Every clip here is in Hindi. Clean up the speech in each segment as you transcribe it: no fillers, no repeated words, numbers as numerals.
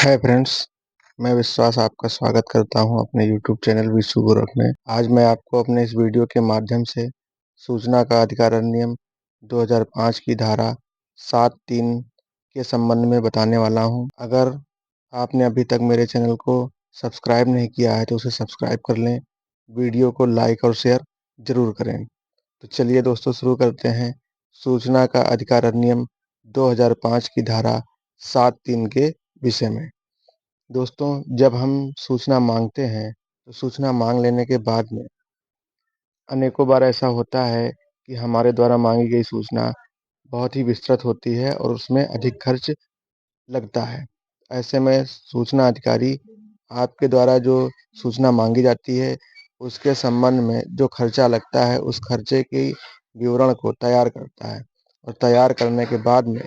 हाय फ्रेंड्स, मैं विश्वास आपका स्वागत करता हूं अपने यूट्यूब चैनल विशु गोरख में। आज मैं आपको अपने इस वीडियो के माध्यम से सूचना का अधिकार अधिनियम 2005 की धारा 7(3) के संबंध में बताने वाला हूं। अगर आपने अभी तक मेरे चैनल को सब्सक्राइब नहीं किया है तो उसे सब्सक्राइब कर लें। वीडियो को लाइक और शेयर जरूर करें। तो चलिए दोस्तों, शुरू करते हैं सूचना का अधिकार अधिनियम 2005 की धारा 7(3) के विषय में। दोस्तों, जब हम सूचना मांगते हैं तो सूचना मांग लेने के बाद में अनेकों बार ऐसा होता है कि हमारे द्वारा मांगी गई सूचना बहुत ही विस्तृत होती है और उसमें अधिक खर्च लगता है। ऐसे में सूचना अधिकारी आपके द्वारा जो सूचना मांगी जाती है उसके संबंध में जो खर्चा लगता है उस खर्चे की विवरण को तैयार करता है और तैयार करने के बाद में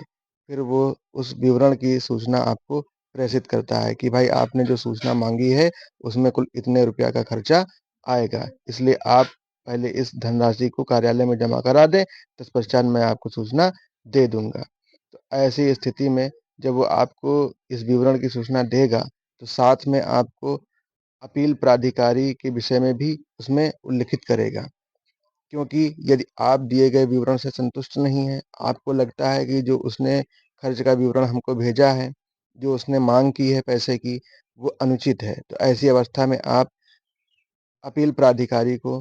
फिर वो उस विवरण की सूचना आपको प्रेषित करता है कि भाई आपने जो सूचना मांगी है उसमें कुल इतने रुपया का खर्चा आएगा, इसलिए आप पहले इस धनराशि को कार्यालय में जमा करा दें, तत्पश्चात मैं आपको सूचना दे दूंगा। तो ऐसी स्थिति में जब वो आपको इस विवरण की सूचना देगा तो साथ में आपको अपील प्राधिकारी के विषय में भी उसमें उल्लिखित करेगा। क्योंकि यदि आप दिए गए विवरण से संतुष्ट नहीं हैं, आपको लगता है कि जो उसने खर्च का विवरण हमको भेजा है, जो उसने मांग की है पैसे की, वो अनुचित है, तो ऐसी अवस्था में आप अपील प्राधिकारी को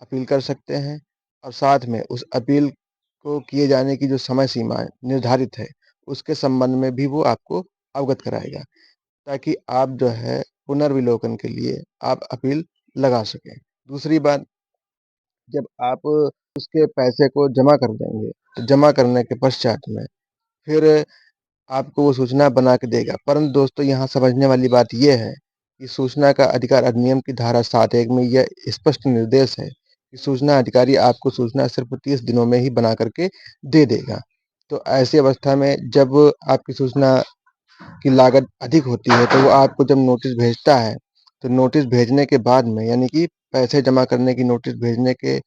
अपील कर सकते हैं और साथ में उस अपील को किए जाने की जो समय सीमा निर्धारित है उसके संबंध में भी वो आपको अवगत कराएगा, ताकि आप जो है पुनर्विलोकन के लिए आप अपील लगा सकें। दूसरी बात, जब आप उसके पैसे को जमा कर देंगे तो जमा करने के पश्चात में फिर आपको वो सूचना बना के देगा। परंतु दोस्तों, यहाँ समझने वाली बात ये है कि सूचना का अधिकार अधिनियम की धारा 7(1) में यह स्पष्ट निर्देश है कि सूचना अधिकारी आपको सूचना सिर्फ 30 दिनों में ही बना करके दे देगा। तो ऐसी अवस्था में जब आपकी सूचना की लागत अधिक होती है तो वो आपको जब नोटिस भेजता है तो नोटिस भेजने के बाद में, यानी कि पैसे जमा करने की नोटिस भेजने के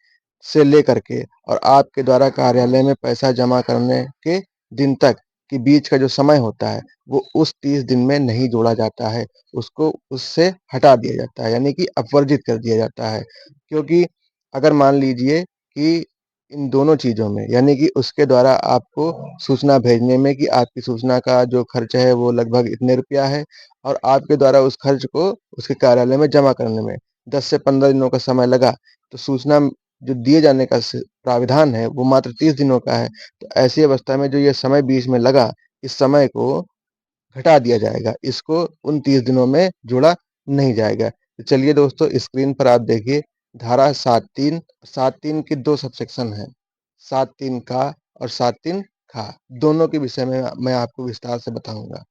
से लेकर के और आपके द्वारा कार्यालय में पैसा जमा करने के दिन तक के बीच का जो समय होता है वो उस 30 दिन में नहीं जोड़ा जाता है, उसको उससे हटा दिया जाता है, यानी कि अपवर्जित कर दिया जाता है। क्योंकि अगर मान लीजिए कि इन दोनों चीज़ों में, यानी कि उसके द्वारा आपको सूचना भेजने में कि आपकी सूचना का जो खर्च है वो लगभग इतने रुपया है और आपके द्वारा उस खर्च को उसके कार्यालय में जमा करने में 10 से 15 दिनों का समय लगा, तो सूचना जो दिए जाने का प्राविधान है वो मात्र 30 दिनों का है। तो ऐसी अवस्था में जो ये समय बीच में लगा, इस समय को घटा दिया जाएगा, इसको उन 30 दिनों में जोड़ा नहीं जाएगा। तो चलिए दोस्तों, स्क्रीन पर आप देखिए धारा 7(3). 7(3) की 2 सबसेक्शन हैं, 7(3) का और 7(3) खा। दोनों के विषय में मैं आपको विस्तार से बताऊंगा।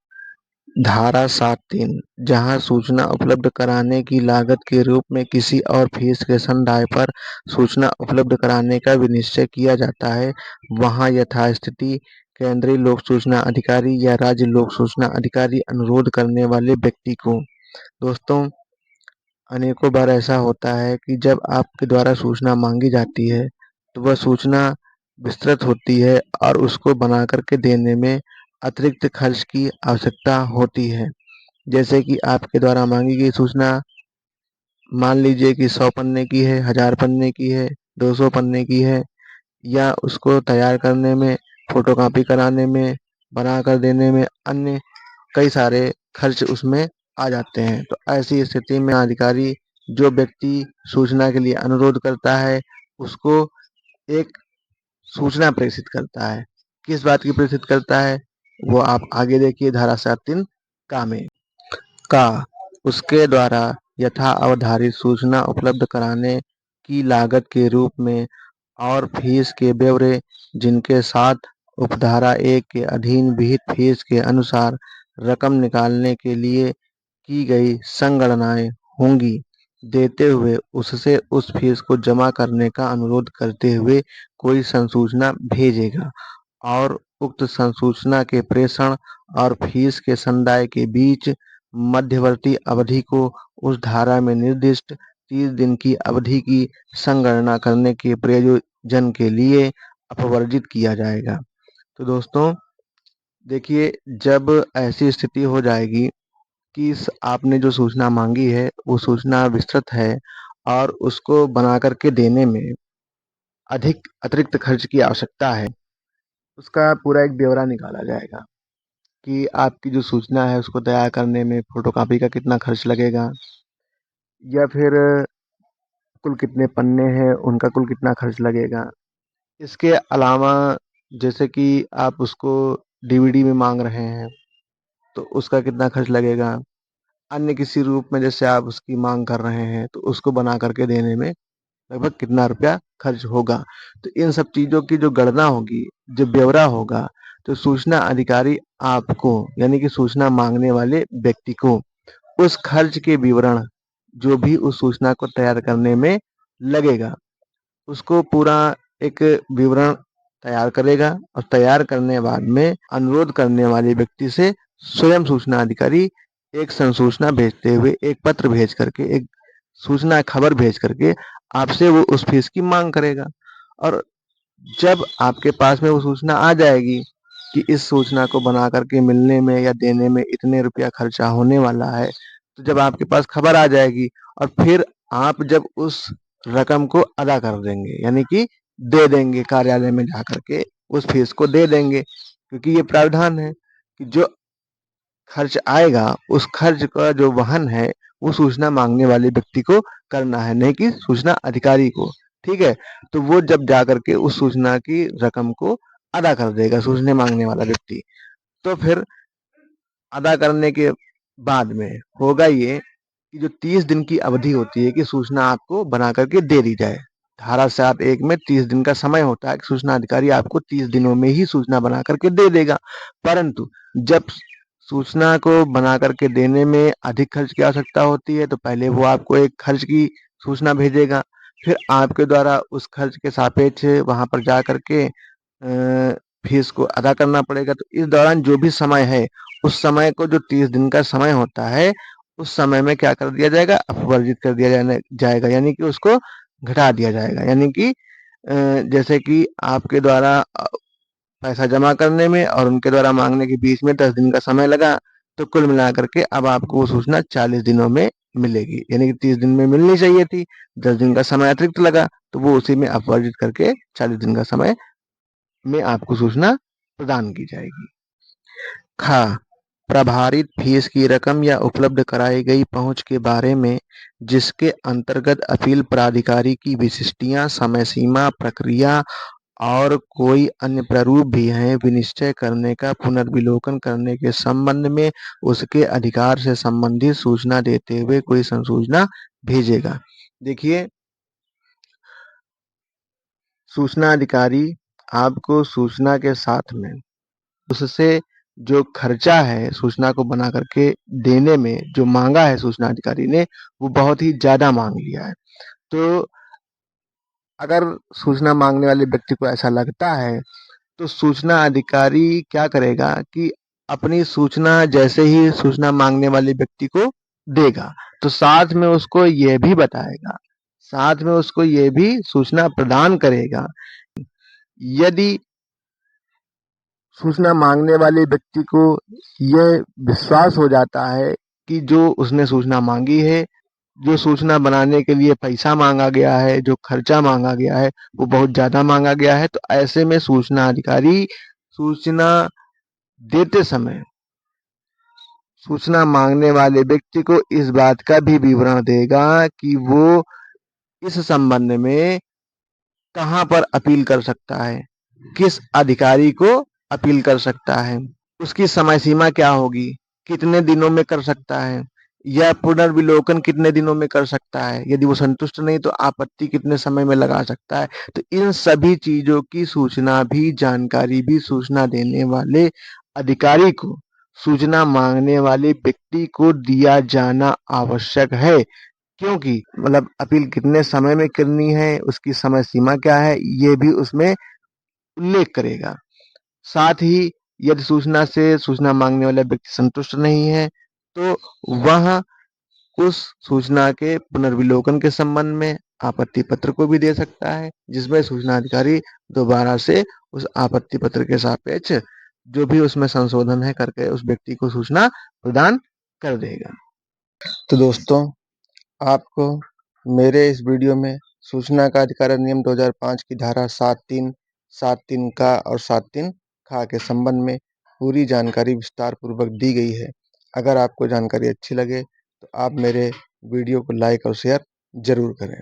धारा 7(3) जहां सूचना उपलब्ध कराने की लागत के रूप में किसी और फीस के संदाय पर सूचना उपलब्ध कराने का विनिश्चय किया जाता है, वहां यथास्थिति केंद्रीय लोक सूचना अधिकारी या राज्य लोक सूचना अधिकारी अनुरोध करने वाले व्यक्ति को। दोस्तों, अनेकों बार ऐसा होता है कि जब आपके द्वारा सूचना मांगी जाती है तो वह सूचना विस्तृत होती है और उसको बना करके देने में अतिरिक्त खर्च की आवश्यकता होती है। जैसे कि आपके द्वारा मांगी गई सूचना मान लीजिए कि 100 पन्ने की है, 1000 पन्ने की है, 200 पन्ने की है, या उसको तैयार करने में, फोटोकॉपी कराने में, बना कर देने में अन्य कई सारे खर्च उसमें आ जाते हैं। तो ऐसी स्थिति में अधिकारी जो व्यक्ति सूचना के लिए अनुरोध करता है उसको एक सूचना प्रेषित करता है। किस बात की प्रेषित करता है वो आप आगे देखिए धारा 7(3) का में। का उसके द्वारा यथा अवधारित सूचना उपलब्ध कराने की लागत के रूप में और फीस के ब्यौरे जिनके साथ उपधारा 1 के अधीन विहित फीस के अनुसार रकम निकालने के लिए की गई संगणनाएं होंगी, देते हुए उससे उस फीस को जमा करने का अनुरोध करते हुए कोई संसूचना भेजेगा और उक्त संसूचना के प्रेषण और फीस के संदाय के बीच मध्यवर्ती अवधि को उस धारा में निर्दिष्ट 30 दिन की अवधि की संगणना करने के प्रयोजन के लिए अपवर्जित किया जाएगा। तो दोस्तों देखिए, जब ऐसी स्थिति हो जाएगी कि आपने जो सूचना मांगी है वो सूचना विस्तृत है और उसको बना करके देने में अधिक अतिरिक्त खर्च की आवश्यकता है, उसका पूरा एक ब्यौरा निकाला जाएगा कि आपकी जो सूचना है उसको तैयार करने में फोटोकॉपी का कितना खर्च लगेगा, या फिर कुल कितने पन्ने हैं उनका कुल कितना खर्च लगेगा। इसके अलावा जैसे कि आप उसको डीवीडी में मांग रहे हैं तो उसका कितना खर्च लगेगा, अन्य किसी रूप में जैसे आप उसकी मांग कर रहे हैं तो उसको बना करके देने में लगभग कितना रुपया खर्च होगा। तो इन सब चीज़ों की जो गणना होगी, जो ब्यौरा होगा, तो सूचना अधिकारी आपको यानी कि सूचना मांगने वाले व्यक्ति को उस खर्च के विवरण जो भी उस सूचना को तैयार करने में लगेगा, उसको पूरा एक विवरण तैयार करेगा और तैयार करने बाद में अनुरोध करने वाले व्यक्ति से स्वयं सूचना अधिकारी एक संसूचना भेजते हुए, एक पत्र भेज करके, एक सूचना खबर भेज करके आपसे वो उस फीस की मांग करेगा। और जब आपके पास में वो सूचना आ जाएगी कि इस सूचना को बना करके मिलने में या देने में इतने रुपया खर्चा होने वाला है, तो जब आपके पास खबर आ जाएगी और फिर आप जब उस रकम को अदा कर देंगे यानी कि दे देंगे, कार्यालय में जा करके उस फीस को दे देंगे, क्योंकि ये प्रावधान है कि जो खर्च आएगा उस खर्च का जो वहन है वो सूचना मांगने वाले व्यक्ति को करना है, नहीं कि सूचना अधिकारी को। ठीक है, तो वो जब जा करके उस सूचना की रकम को अदा कर देगा सूचना मांगने वाला व्यक्ति, तो फिर अदा करने के बाद में होगा ये कि जो 30 दिन की अवधि होती है कि सूचना आपको बना करके दे दी जाए। धारा 7(1) में 30 दिन का समय होता है कि सूचना अधिकारी आपको 30 दिनों में ही सूचना बना करके दे देगा। परंतु जब सूचना को बना करके देने में अधिक खर्च की आवश्यकता होती है तो पहले वो आपको एक खर्च की सूचना भेजेगा, फिर आपके द्वारा उस खर्च के सापेक्ष वहां पर जा करके फीस को अदा करना पड़ेगा। तो इस दौरान जो भी समय है उस समय को, जो 30 दिन का समय होता है, उस समय में क्या कर दिया जाएगा, अपवर्जित कर दिया जाएगा यानी कि उसको घटा दिया जाएगा। यानी कि जैसे कि आपके द्वारा पैसा जमा करने में और उनके द्वारा मांगने के बीच में 10 दिन का समय लगा, तो कुल मिलाकर के अब आपको वो सूचना 40 दिनों में मिलेगी, यानी कि 30 दिन में मिलनी चाहिए थी, 10 दिन का समय अतिरिक्त लगा तो वो उसी में अपवर्जित करके 40 दिन का समय में आपको सूचना प्रदान की जाएगी। खा प्रभारित फीस की रकम या उपलब्ध कराई गई पहुंच के बारे में जिसके अंतर्गत अपील प्राधिकारी की विशिष्टियां, समय सीमा, प्रक्रिया और कोई अन्य प्रारूप भी हैं, विनिश्चय करने का पुनर्विलोकन करने के संबंध में उसके अधिकार से संबंधित सूचना देते हुए कोई संसूचना भेजेगा। देखिए, सूचना अधिकारी आपको सूचना के साथ में उससे जो खर्चा है सूचना को बना करके देने में जो मांगा है सूचना अधिकारी ने, वो बहुत ही ज्यादा मांग लिया है। तो अगर सूचना मांगने वाले व्यक्ति को ऐसा लगता है तो सूचना अधिकारी क्या करेगा कि अपनी सूचना जैसे ही सूचना मांगने वाले व्यक्ति को देगा तो साथ में उसको यह भी बताएगा, साथ में उसको यह भी सूचना प्रदान करेगा, यदि सूचना मांगने वाले व्यक्ति को यह विश्वास हो जाता है कि जो उसने सूचना मांगी है, जो सूचना बनाने के लिए पैसा मांगा गया है, जो खर्चा मांगा गया है, वो बहुत ज्यादा मांगा गया है, तो ऐसे में सूचना अधिकारी सूचना देते समय सूचना मांगने वाले व्यक्ति को इस बात का भी विवरण देगा कि वो इस संबंध में कहाँ पर अपील कर सकता है, किस अधिकारी को अपील कर सकता है, उसकी समय सीमा क्या होगी, कितने दिनों में कर सकता है, या पुनर्विलोकन कितने दिनों में कर सकता है, यदि वो संतुष्ट नहीं तो आपत्ति कितने समय में लगा सकता है। तो इन सभी चीजों की सूचना भी, जानकारी भी सूचना देने वाले अधिकारी को सूचना मांगने वाले व्यक्ति को दिया जाना आवश्यक है, क्योंकि मतलब अपील कितने समय में करनी है, उसकी समय सीमा क्या है, ये भी उसमें उल्लेख करेगा। साथ ही यदि सूचना से सूचना मांगने वाला व्यक्ति संतुष्ट नहीं है तो वह उस सूचना के पुनर्विलोकन के संबंध में आपत्ति पत्र को भी दे सकता है, जिसमें सूचना अधिकारी दोबारा से उस आपत्ति पत्र के सापेक्ष जो भी उसमें संशोधन है करके उस व्यक्ति को सूचना प्रदान कर देगा। तो दोस्तों, आपको मेरे इस वीडियो में सूचना का अधिकार अधिनियम 2005 की धारा 7(3), 7(3) का और 7(3) खा के संबंध में पूरी जानकारी विस्तार पूर्वक दी गई है। अगर आपको जानकारी अच्छी लगे तो आप मेरे वीडियो को लाइक और शेयर ज़रूर करें।